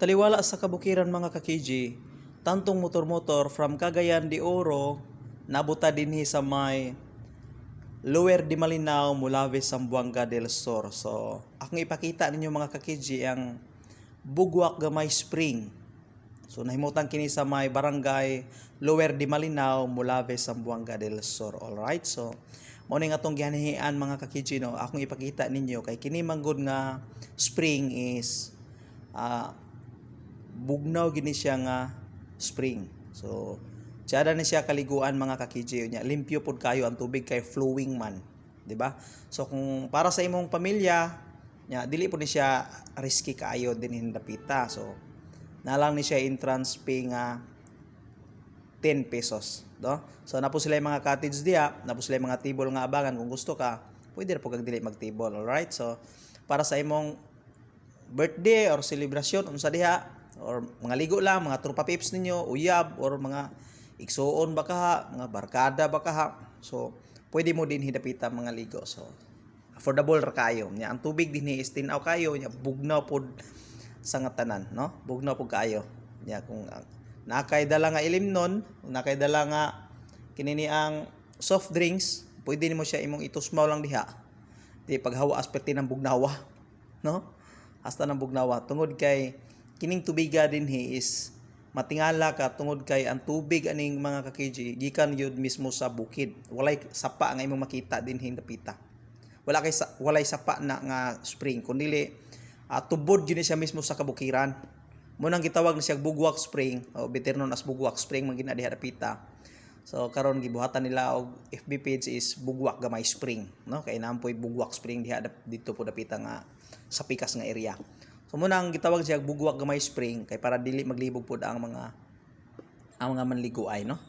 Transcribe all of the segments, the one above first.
Taliwala sa kabukiran mga ka-KG, tantong motor-motor from Cagayan de Oro, nabuta dinhi sa may Lower de Malinaw, Mulaves, Zamboanga del Sur. So, akong ipakita ninyo mga ka-KG ang Bugwak Gamay Spring. So, nahimutan kini sa may barangay Lower de Malinaw, Mulaves, Zamboanga del Sur. Alright, so mao ni nga tong gihanahian mga ka-KG, no, akong ipakita ninyo kay kini manggod nga spring is bugnaw gini siya nga spring. So tiada ni siya kaliguan mga ka-KG nya, limpyo pud kayo ang tubig kay flowing man, di ba? So kung para sa imong pamilya nya, dili pud ni siya risky kaayo dinhi dapita. So nalang ni siya entrance fee nga 10 pesos, no? So napo sila yung mga cottage diha, napo sila yung mga table nga abangan. Kung gusto ka, pwede ra pud kag dili mag-table. Alright, so para sa imong birthday or celebration unsa diha, or mga ligo lang, mga tropa pips ninyo, uyab, or mga igsuon ba kaha, mga barkada ba kaha, so pwede mo din hidapita mga ligo. So affordable ra kayo nya, ang tubig dinhi is tinaw kayo nya, bugnaw pod sa nga tanan, no? Bugnaw pod kayo nya. Kung nakay dala nga ilimnon, kung nakay dala nga kinini ang soft drinks, pwede nimo siya imong itusmaw lang diha, di paghawa aspekti ng bugnawa, no? Hasta ng bugnawa tungod kay kining tubiga dinhi is matingala ka, tungod kay ang tubig aning mga ka-KG gikan yun mismo sa bukid. Walay sapa nga imong makita dinhi dapita. Walay sapa na nga spring, kundi tubod gyud siya mismo sa kabukiran. Mo nang gitawag na siya Bugwak Spring, o better known as Bugwak Spring man gina diha dapita. So karon gibuhatan nila og FB page is Bugwak Gamay Spring, no? Kay naampoy Bugwak Spring diha dito po dapita nga sa pikas nga area. So muna ang gitawag siya Bugwak Gamay Spring kay para dili maglibog pud ang mga manliguay, no?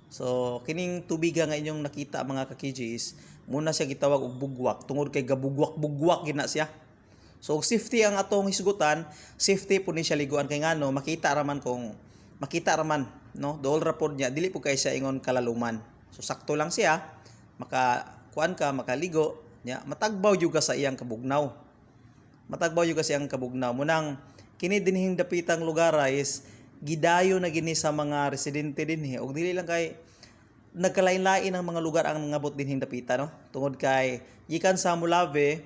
So kining tubiga nga inyong nakita mga ka-KG is muna siya gitawag og bugwak tungod kay gabugwak-bugwak gina siya. So safety ang atong hisgutan, safety pud ni siya liguan kay ngano makita raman, no? Dool ra pud niya, dili pud kay siya ingon kalaluman. So sakto lang siya, makakuan ka, makaligo nya, matagbaw juga sa iyang kabugnaw. Munang kini dinhing dapitang lugar is gidayo na gini sa mga residente dinhi, og dili lang kay nagkalain-lain ang mga lugar ang ngabot dinhing dapita, no? Tungod kay gikan sa Mulave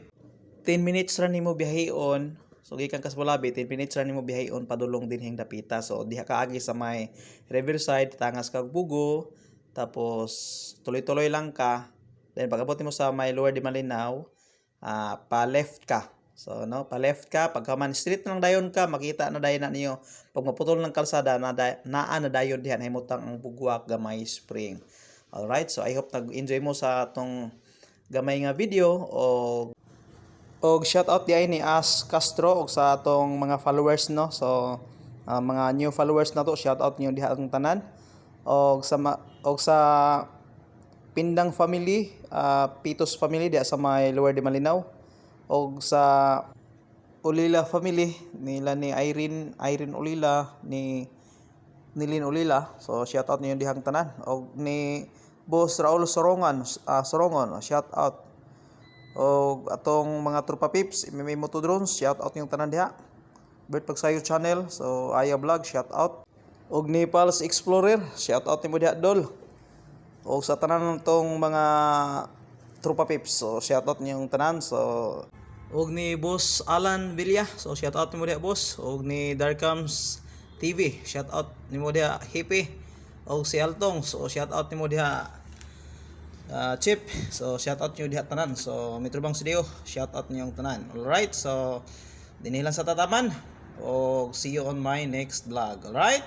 10 minutes ra nimo biyahon. So gikan ka sa Mulave 10 minutes ra nimo biyahon padulong dinhing dapita. So diha kaagi sa may Riverside, tangas kag Bugo, tapos tuloy-tuloy lang ka. Then pag abot mo sa may Lower de Malinaw, pa left ka. So no, pa left ka, pagka man street lang dayon ka, makita na dayon na niyo. Pag maputol ng kalsada na dayon diha nahimutang ang Bugwak Gamay Spring. Alright, so I hope nag-enjoy mo sa atong gamay nga video, og shout out diay ni As Castro og sa atong mga followers, no? So mga new followers na to, shout out niyo diha ang tanan. Og sa Pindang family, Pitos family diha sa may Lower de Malinaw. Og sa Ulila family nila ni Irene Ulila, ni Nilin Ulila. So shout out niyo dihang tanan. Og ni Boss Raul Sorongan, shout out. Og atong mga tropa pips, MMA Moto Drones, shout out yung tanan diha. Bert Pagsayo channel, so Aya Vlog, shout out. Og ni Pals Explorer, shout out nimo diha dol. Og sa tanan tong mga tropa pips, so shout out niyong tanan. So og ni Boss Alan Villa, so shout out nimo diha boss. Og ni Darkams TV, shout out nimo diha Hippie. Og si Altong, so shout out nimo diha Chip, so shout out nyo diha tanan. So Metrobang Studio, shout out nyo tanan. Alright, so dinhi lang sa tataman, og see you on my next vlog. Alright.